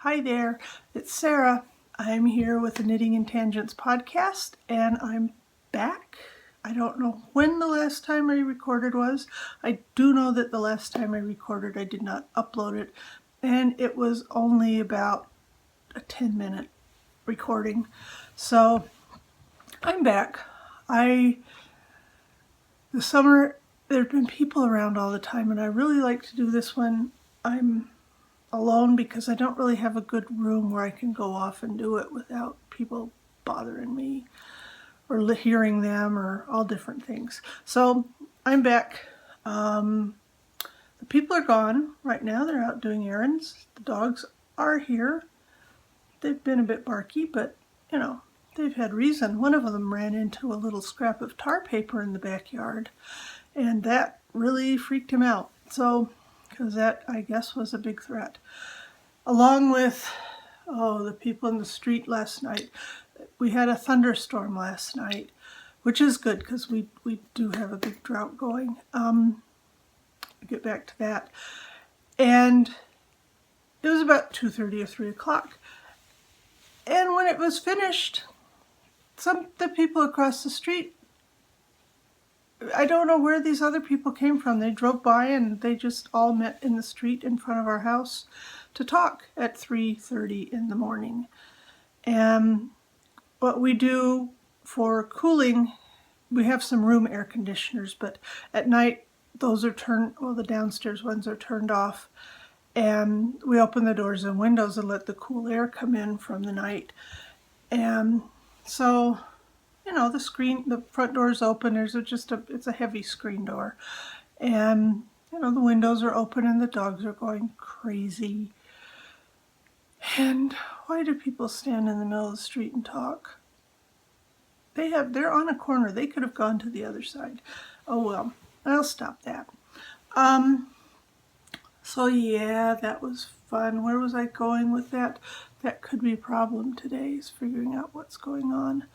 Hi there, it's Sarah. I'm here with the Knitting and Tangents podcast, and I'm back. I don't know when the last time I recorded was. I do know that the last time I recorded I did not upload it, and it was only about a 10-minute recording. So I'm back. The summer, there have been people around all the time, and I really like to do this when I'm alone because I don't really have a good room where I can go off and do it without people bothering me or hearing them or all different things. So I'm back. The people are gone right now. They're out doing errands. The dogs are here. They've been a bit barky, but you know, they've had reason. One of them ran into a little scrap of tar paper in the backyard, and that really freaked him out. So, because that, I guess, was a big threat. Along with, the people in the street last night. We had a thunderstorm last night, which is good because we do have a big drought going. I'll get back to that. And it was about 2:30 or 3 o'clock. And when it was finished, the people across the street, I don't know where these other people came from. They drove by and they just all met in the street in front of our house to talk at 3:30 in the morning. And what we do for cooling, we have some room air conditioners, but at night those are the downstairs ones are turned off, and we open the doors and windows and let the cool air come in from the night. And so, the front door is open. It's a heavy screen door, and the windows are open and the dogs are going crazy. And why do people stand in the middle of the street and talk? They're on a corner. They could have gone to the other side. Oh well, I'll stop that. So yeah, that was fun. Where was I going with that? That could be a problem today, is figuring out what's going on.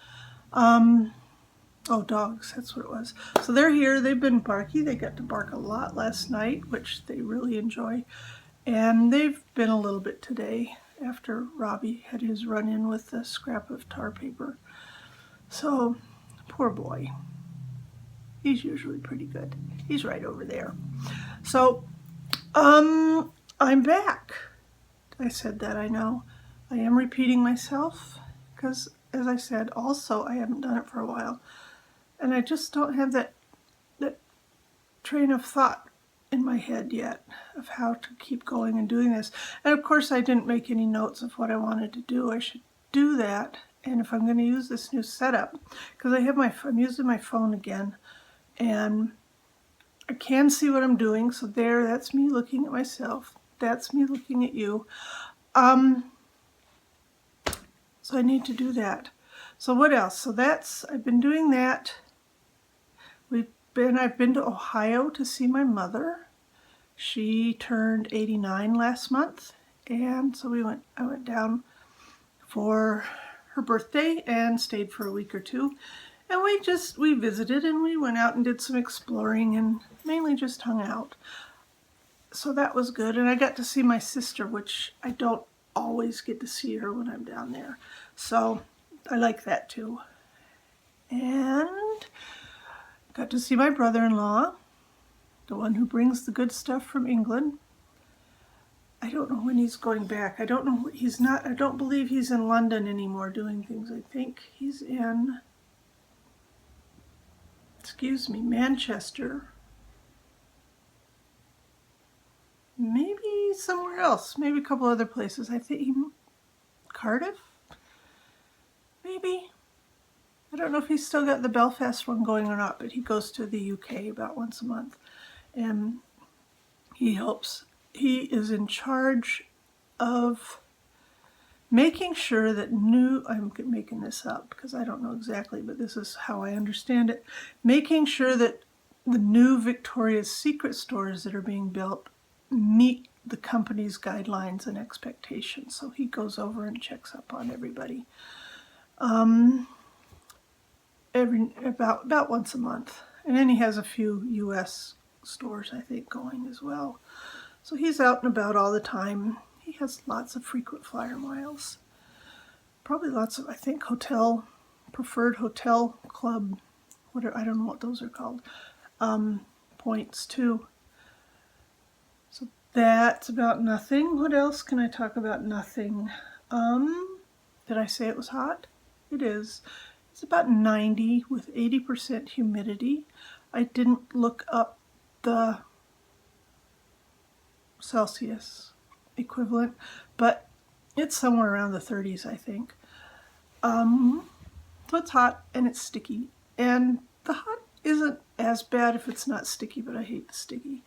Dogs, that's what it was. So they're here. They've been barky. They got to bark a lot last night, which they really enjoy. And they've been a little bit today after Robbie had his run-in with the scrap of tar paper. So, poor boy. He's usually pretty good. He's right over there. So, I'm back. I said that, I know. I am repeating myself because, as I said, also I haven't done it for a while. And I just don't have that train of thought in my head yet of how to keep going and doing this. And of course I didn't make any notes of what I wanted to do. I should do that. And if I'm going to use this new setup, because I'm using my phone again, and I can see what I'm doing. So that's me looking at myself. That's me looking at you. So I need to do that. So what else? I've been doing that. I've been to Ohio to see my mother. She turned 89 last month, and so I went down for her birthday and stayed for a week or two. And we visited and we went out and did some exploring and mainly just hung out. So that was good. And I got to see my sister, which I don't always get to see her when I'm down there. So I like that too. And got to see my brother-in-law, the one who brings the good stuff from England. I don't know when he's going back. I don't believe he's in London anymore doing things. I think he's in, Manchester. Maybe somewhere else. Maybe a couple other places. I think Cardiff? Maybe. I don't know if he's still got the Belfast one going or not, but he goes to the UK about once a month. And he helps. He is in charge of making sure that I'm making this up because I don't know exactly, but this is how I understand it. Making sure that the new Victoria's Secret stores that are being built meet the company's guidelines and expectations. So he goes over and checks up on everybody. About once a month. And then he has a few US stores, I think, going as well. So he's out and about all the time. he has lots of frequent flyer miles. Probably lots of, I think, preferred hotel club, whatever, I don't know what those are called, points too. So that's about nothing. What else can I talk about? Nothing. Did I say it was hot? It is. It's about 90 with 80% humidity. I didn't look up the Celsius equivalent, but it's somewhere around the 30s, I think. So it's hot and it's sticky. And the hot isn't as bad if it's not sticky, but I hate the sticky.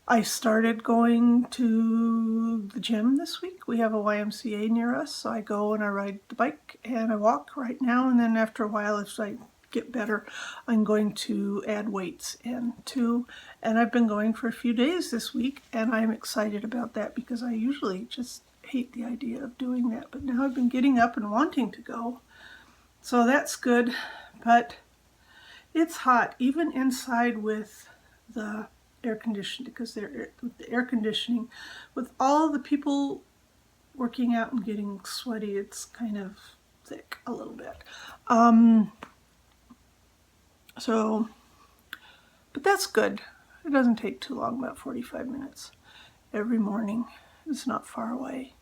I started going to the gym this week. We have a YMCA near us, so I go and I ride the bike and I walk right now, and then after a while, as I get better, I'm going to add weights in too. And I've been going for a few days this week, and I'm excited about that because I usually just hate the idea of doing that, but now I've been getting up and wanting to go. So that's good, but it's hot, even inside with the air conditioning, because with the air conditioning, with all the people working out and getting sweaty, it's kind of thick a little bit. But that's good. It doesn't take too long, about 45 minutes every morning. It's not far away.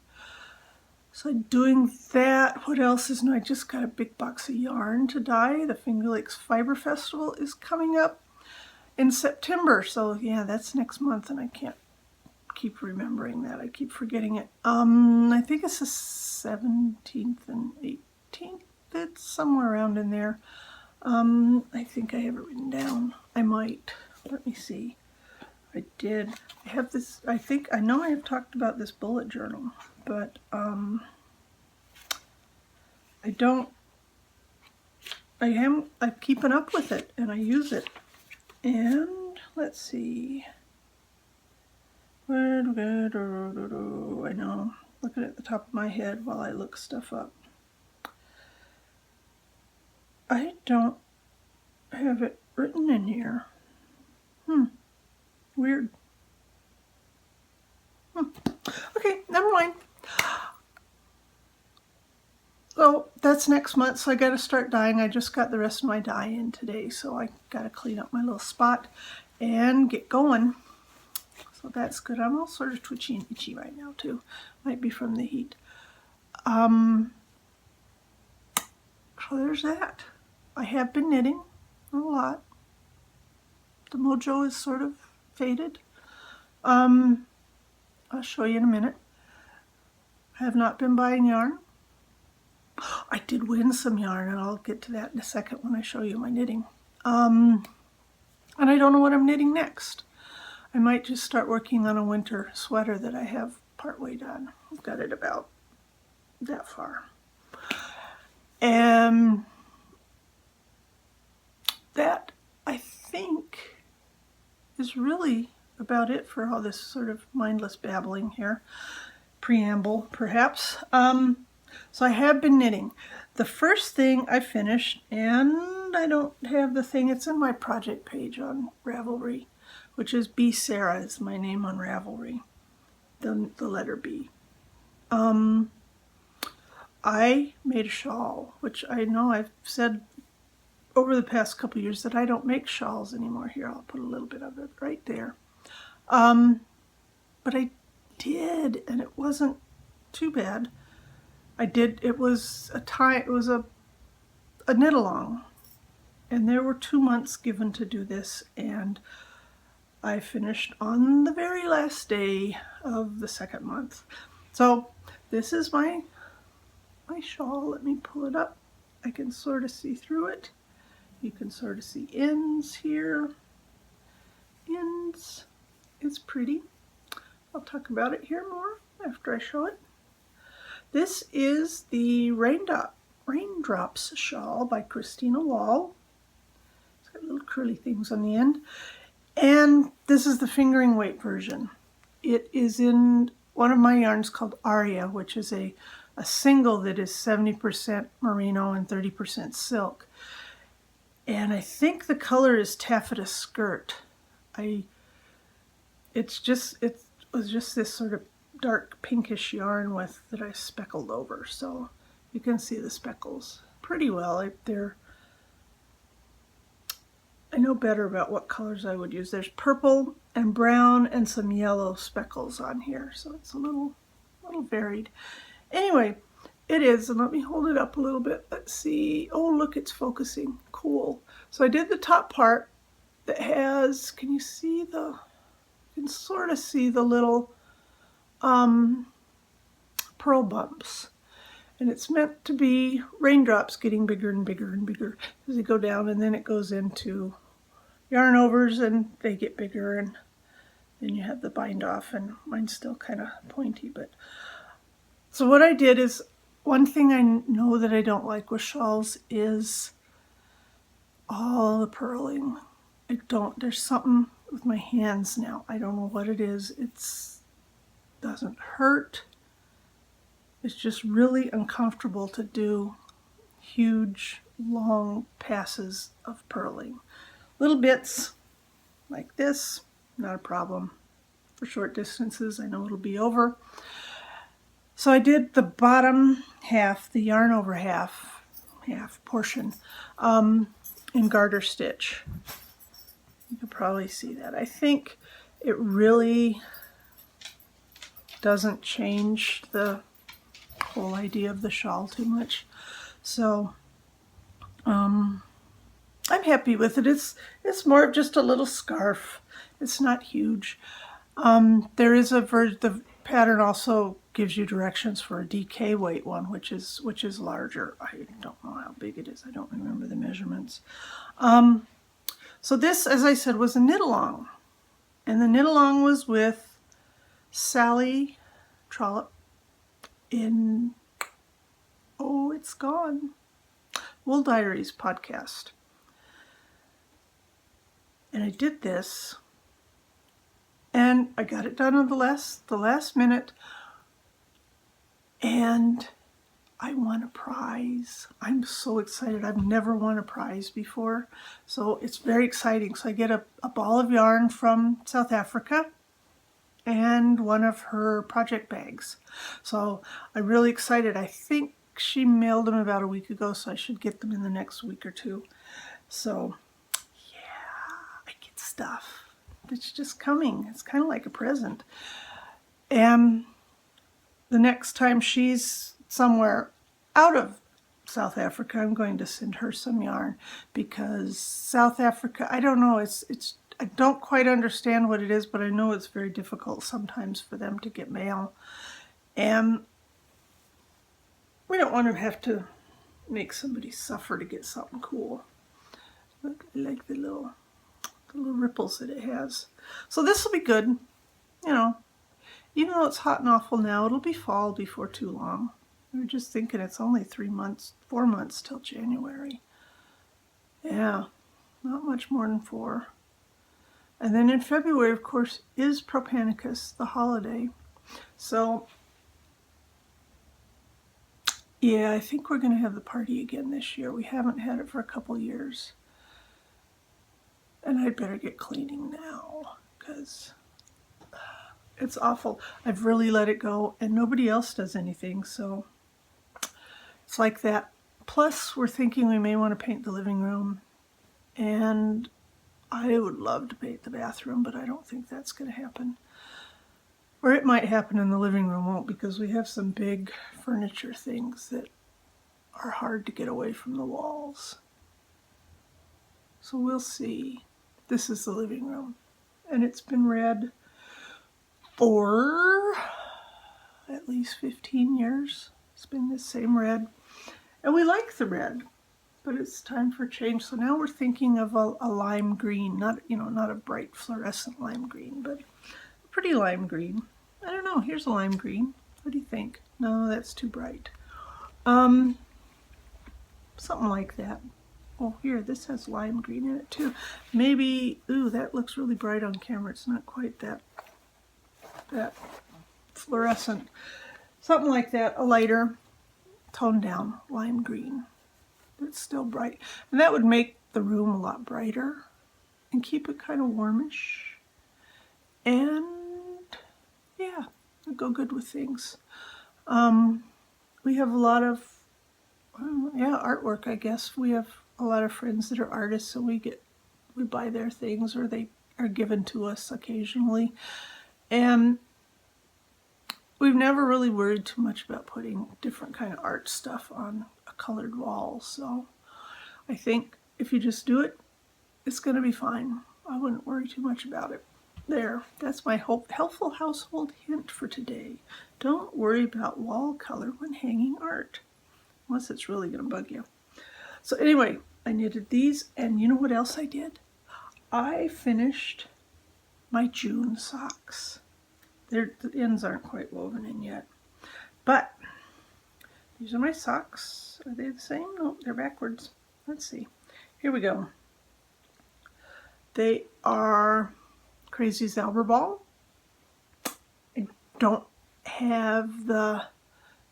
So doing that, what else is new? I just got a big box of yarn to dye. The Finger Lakes Fiber Festival is coming up in September, so yeah, that's next month, and I can't keep remembering that. I keep forgetting it. I think it's the 17th and 18th. It's somewhere around in there. I think I have it written down. I might. Let me see. I did. I have this, I know I have talked about this bullet journal, but I'm keeping up with it, and I use it. And let's see. I know. Looking at the top of my head while I look stuff up. I don't have it written in here. Weird. Okay, never mind. So that's next month, so I got to start dyeing. I just got the rest of my dye in today, so I got to clean up my little spot and get going. So that's good. I'm all sort of twitchy and itchy right now too. Might be from the heat. So there's that. I have been knitting a lot. The mojo is sort of faded. I'll show you in a minute. I have not been buying yarn. I did win some yarn, and I'll get to that in a second when I show you my knitting. And I don't know what I'm knitting next. I might just start working on a winter sweater that I have partway done. I've got it about that far. And that, I think, is really about it for all this sort of mindless babbling here. Preamble, perhaps. So I have been knitting. The first thing I finished, and I don't have the thing, it's in my project page on Ravelry, which is B. Sarah is my name on Ravelry, the letter B. I made a shawl, which I know I've said over the past couple of years that I don't make shawls anymore. Here, I'll put a little bit of it right there. But I did, and it wasn't too bad. It was a knit along, and there were 2 months given to do this, and I finished on the very last day of the second month. So this is my shawl. Let me pull it up. I can sort of see through it. You can sort of see ends here. Ends. It's pretty. I'll talk about it here more after I show it. This is the Raindrops shawl by Christina Wall. It's got little curly things on the end. And this is the fingering weight version. It is in one of my yarns called Aria, which is a single that is 70% merino and 30% silk. And I think the color is taffeta skirt. It was just this sort of dark pinkish yarn with that I speckled over, so you can see the speckles pretty well. I know better about what colors I would use. There's purple and brown and some yellow speckles on here, so it's a little varied. Anyway, it is, and let me hold it up a little bit. Let's see. Oh, look, it's focusing. Cool. So I did the top part that has, can you can sort of see the little pearl bumps. And it's meant to be raindrops getting bigger and bigger and bigger as they go down, and then it goes into yarn overs and they get bigger, and then you have the bind off, and mine's still kind of pointy. But so what I did is, one thing I know that I don't like with shawls is all the purling. There's something with my hands now. I don't know what it is. Doesn't hurt. It's just really uncomfortable to do huge, long passes of purling. Little bits like this, not a problem. For short distances, I know it'll be over. So I did the bottom half, the yarn over half portion, in garter stitch. You can probably see that. I think it really doesn't change the whole idea of the shawl too much. So I'm happy with it. It's more of just a little scarf. It's not huge. There is the pattern also gives you directions for a DK weight one, which is larger. I don't know how big it is. I don't remember the measurements. So this, as I said, was a knit along, and the knit along was with Sally Trollope in it's gone. Wool Diaries podcast. And I did this, and I got it done on the last minute, and I won a prize. I'm so excited. I've never won a prize before, so it's very exciting. So I get a ball of yarn from South Africa and one of her project bags. So I'm really excited. I think she mailed them about a week ago, so I should get them in the next week or two. So yeah, I get stuff. It's just coming. It's kind of like a present. And the next time she's somewhere out of South Africa, I'm going to send her some yarn, because South Africa, I don't know, I don't quite understand what it is, but I know it's very difficult sometimes for them to get mail. And we don't want to have to make somebody suffer to get something cool. Look, I like the little ripples that it has. So this will be good. You know, even though it's hot and awful now, it'll be fall before too long. We were just thinking it's only 4 months till January. Yeah, not much more than 4. And then in February, of course, is Propanicus, the holiday. So yeah, I think we're going to have the party again this year. We haven't had it for a couple years. And I'd better get cleaning now, because it's awful. I've really let it go, and nobody else does anything, so it's like that. Plus, we're thinking we may want to paint the living room, and I would love to paint the bathroom, but I don't think that's going to happen. Or it might happen in the living room, won't, because we have some big furniture things that are hard to get away from the walls. So we'll see. This is the living room, and it's been red for at least 15 years. It's been the same red, and we like the red, but it's time for change. So now we're thinking of a lime green, not a bright fluorescent lime green, but a pretty lime green. I don't know, here's a lime green. What do you think? No, that's too bright. Something like that. Oh, here, this has lime green in it too. Maybe, ooh, that looks really bright on camera. It's not quite that fluorescent. Something like that, a lighter, toned down lime green. It's still bright. And that would make the room a lot brighter and keep it kind of warmish. And yeah, go good with things. We have a lot of, artwork, I guess. We have a lot of friends that are artists, so we buy their things, or they are given to us occasionally. And we've never really worried too much about putting different kind of art stuff on a colored wall. So I think if you just do it, it's going to be fine. I wouldn't worry too much about it. There, that's my helpful household hint for today. Don't worry about wall color when hanging art, unless it's really going to bug you. So anyway, I knitted these, and you know what else I did? I finished my June socks. The ends aren't quite woven in yet, but these are my socks. Are they the same? No, they're backwards. Let's see. Here we go. They are Crazy Zauberball. I don't have the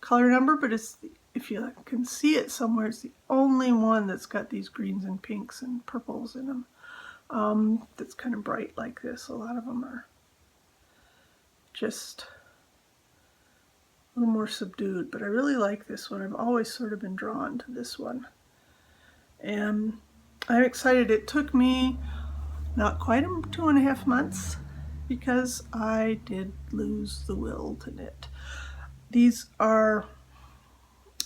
color number, but it's, if you can see it somewhere, it's the only one that's got these greens and pinks and purples in them. That's kind of bright like this. A lot of them are just a little more subdued, but I really like this one. I've always sort of been drawn to this one, and I'm excited. It took me not quite 2.5 months because I did lose the will to knit. These are,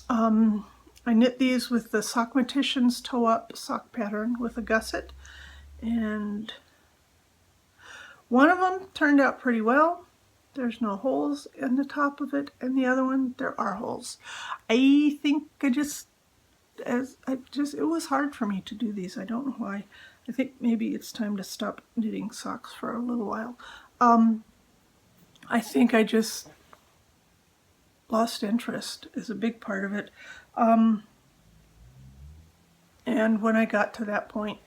I knit these with the Sockmaticians Toe Up sock pattern with a gusset, and one of them turned out pretty well. There's no holes in the top of it, and the other one, there are holes. I think it was hard for me to do these. I don't know why. I think maybe it's time to stop knitting socks for a little while. I think I just lost interest is a big part of it. And when I got to that point,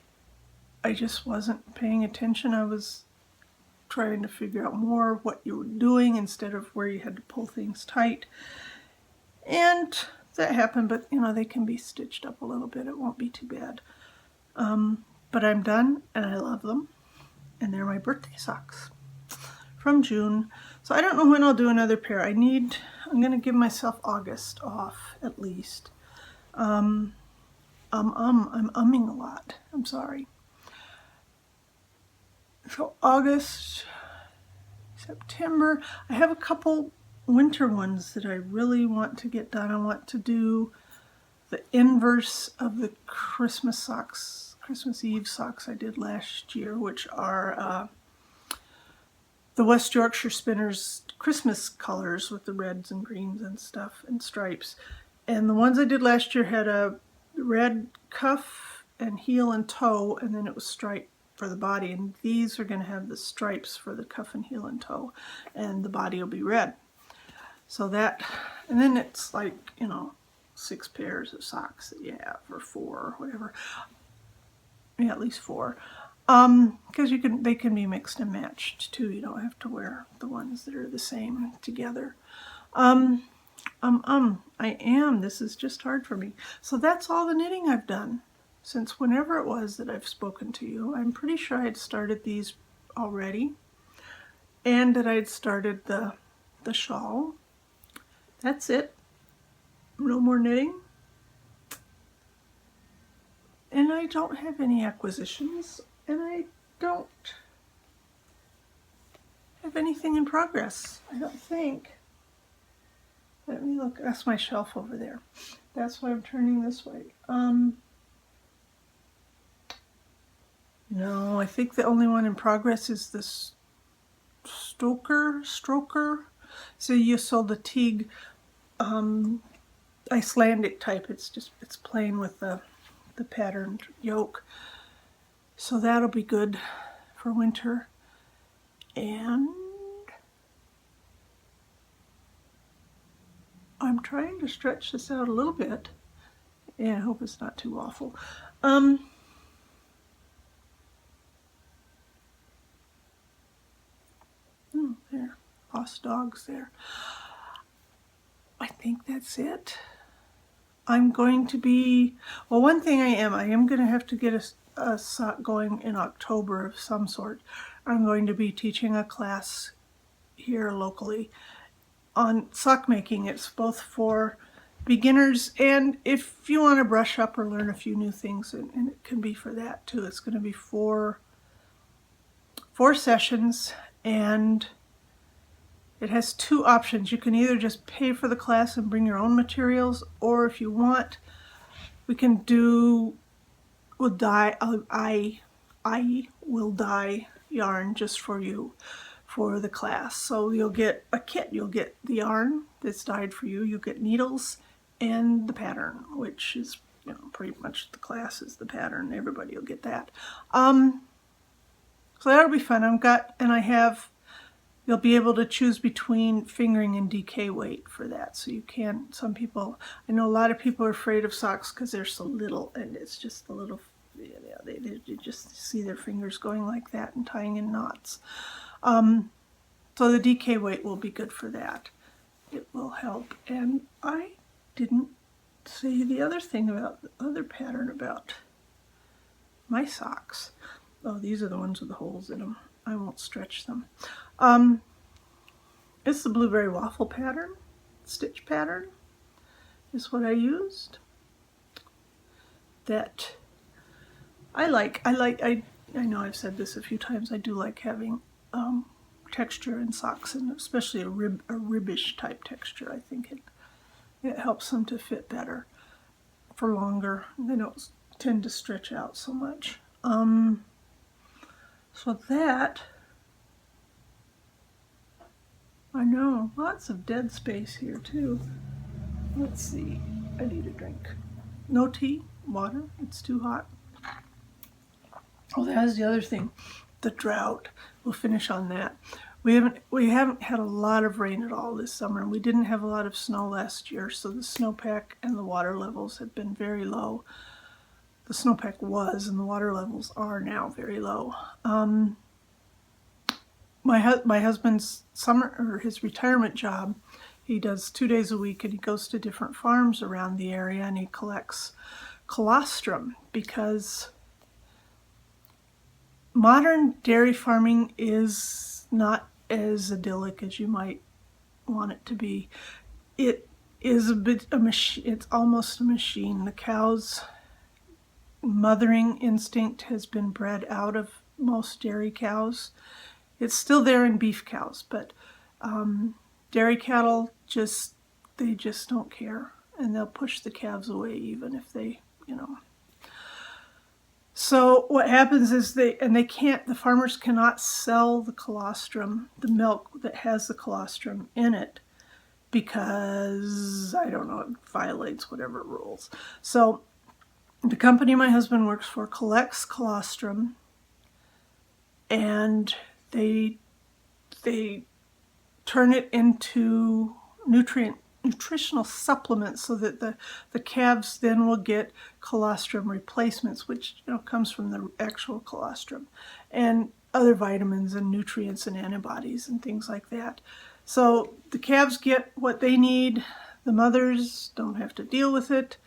I just wasn't paying attention. I was trying to figure out more what you were doing instead of where you had to pull things tight. And that happened, but you know, they can be stitched up a little bit. It won't be too bad. But I'm done, and I love them. And they're my birthday socks from June. So I don't know when I'll do another pair. I'm going to give myself August off at least. I'm umming a lot. I'm sorry. So August, September, I have a couple winter ones that I really want to get done. I want to do the inverse of the Christmas Eve socks I did last year, which are the West Yorkshire Spinners Christmas colors with the reds and greens and stuff and stripes. And the ones I did last year had a red cuff and heel and toe, and then it was striped for the body. And these are going to have the stripes for the cuff and heel and toe, and the body will be red. So that, and then it's like, you know, 6 pairs of socks that you have, or 4, or whatever. Yeah, at least 4. Because they can be mixed and matched too. You don't have to wear the ones that are the same together. This is just hard for me. So that's all the knitting I've done since whenever it was that I've spoken to you. I'm pretty sure I'd started these already, and that I'd started the shawl. That's it. No more knitting. And I don't have any acquisitions, and I don't have anything in progress, I don't think. Let me look. That's my shelf over there. That's why I'm turning this way. No, I think the only one in progress is this Stroker. So you saw the Teague Icelandic type. It's plain with the patterned yoke. So that'll be good for winter. And I'm trying to stretch this out a little bit. Yeah, I hope it's not too awful. There, lost dogs there. I think that's it. I'm going to be, well, one thing I am going to have to get a sock going in October of some sort. I'm going to be teaching a class here locally, on sock making. It's both for beginners and if you want to brush up or learn a few new things, and it can be for that too. It's going to be four sessions, and it has two options. You can either just pay for the class and bring your own materials, or if you want, we can we'll dye, I will dye yarn just for you for the class. So you'll get a kit. You'll get the yarn that's dyed for you. You'll get needles and the pattern, which is, you know, pretty much the class is the pattern. Everybody will get that. So that'll be fun. You'll be able to choose between fingering and DK weight for that. So you can, I know a lot of people are afraid of socks because they're so little, and it's just the little, they just see their fingers going like that and tying in knots. So the DK weight will be good for that. It will help. And I didn't say the other thing about the other pattern about my socks. Oh, these are the ones with the holes in them. I won't stretch them. It's the blueberry waffle pattern, stitch pattern is what I used. That I like. I know I've said this a few times. I do like having texture in socks, and especially a ribbish type texture. I think it helps them to fit better for longer. They don't tend to stretch out so much. So that, I know, lots of dead space here too. Let's see, I need a drink. No tea, water, it's too hot. Oh, that is the other thing, the drought. We'll finish on that. We haven't had a lot of rain at all this summer, and we didn't have a lot of snow last year, so the snowpack and the water levels have been very low. The snowpack was, and the water levels are now very low. My husband's his retirement job, he does 2 days a week, and he goes to different farms around the area, and he collects colostrum, because modern dairy farming is not as idyllic as you might want it to be. It is a machine. It's almost a machine. The cows' mothering instinct has been bred out of most dairy cows. It's still there in beef cows, but dairy cattle they just don't care, and they'll push the calves away even if they, you know. So what happens is the farmers cannot sell the colostrum, the milk that has the colostrum in it, because, I don't know, it violates whatever rules. So the company my husband works for collects colostrum, and they turn it into nutritional supplements, so that the calves then will get colostrum replacements, which, you know, comes from the actual colostrum, and other vitamins and nutrients and antibodies and things like that. So the calves get what they need. The mothers don't have to deal with it.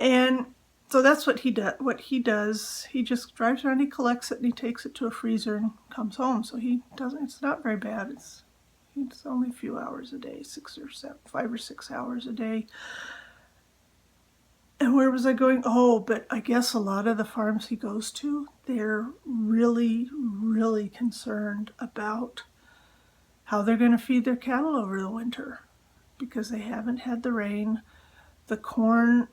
And so that's what he does. He just drives around, he collects it, and he takes it to a freezer and comes home. So it's not very bad. It's only a few hours a day, 5 or 6 hours a day. And where was I going? Oh, but I guess a lot of the farms he goes to, they're really, really concerned about how they're going to feed their cattle over the winter, because they haven't had the rain. The corn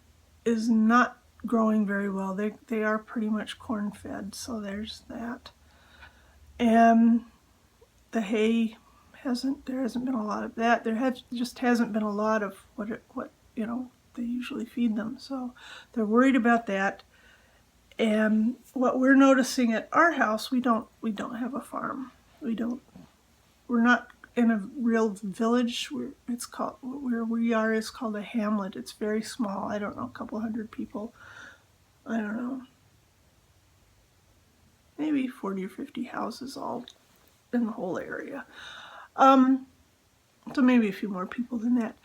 is not growing very well. They are pretty much corn fed, so there's that. And the hay there hasn't been a lot of that. Just hasn't been a lot of what you know they usually feed them. So they're worried about that. And what we're noticing at our house, we don't have a farm. We're not in a real village. Where we are is called a hamlet. It's very small. I don't know, a couple hundred people. I don't know. Maybe 40 or 50 houses all in the whole area. So maybe a few more people than that.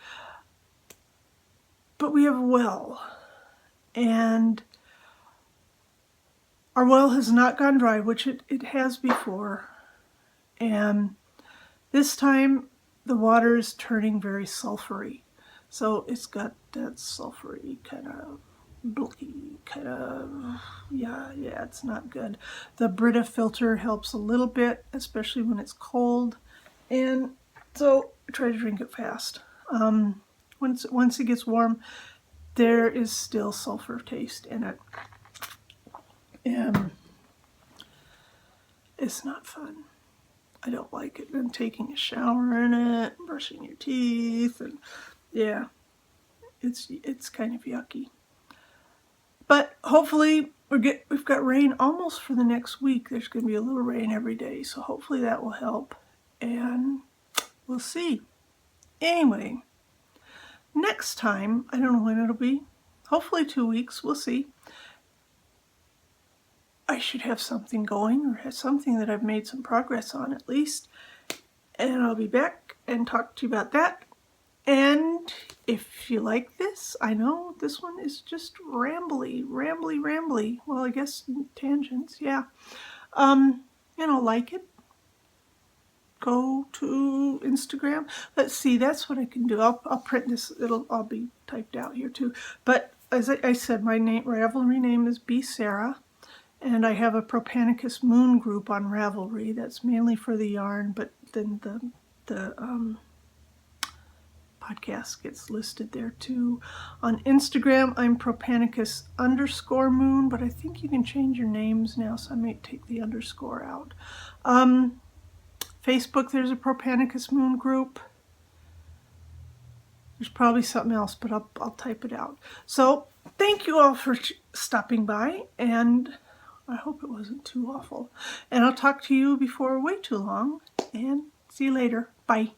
But we have a well, and our well has not gone dry, which it has before. And this time the water is turning very sulfury. So it's got that sulfury kind of blicky kind of, yeah, it's not good. The Brita filter helps a little bit, especially when it's cold. And so try to drink it fast. Once it gets warm, there is still sulfur taste in it. And it's not fun. I don't like it. And taking a shower in it, brushing your teeth, and yeah, it's kind of yucky. But hopefully we've got rain almost for the next week. There's going to be a little rain every day, so hopefully that will help. And we'll see. Anyway, next time, I don't know when it'll be. Hopefully 2 weeks. We'll see. I should have something going, or have something that I've made some progress on at least. And I'll be back and talk to you about that. And if you like this, I know this one is just rambly. Well, I guess tangents, yeah. Like it. Go to Instagram. Let's see, that's what I can do. I'll print this. It'll all be typed out here too. But as I said, my Ravelry name is B. Sarah. And I have a Propanicus Moon group on Ravelry. That's mainly for the yarn, but then the podcast gets listed there too. On Instagram, I'm Propanicus_Moon, but I think you can change your names now, so I may take the underscore out. Facebook, there's a Propanicus Moon group. There's probably something else, but I'll type it out. So thank you all for stopping by, and I hope it wasn't too awful. And I'll talk to you before way too long, and see you later. Bye.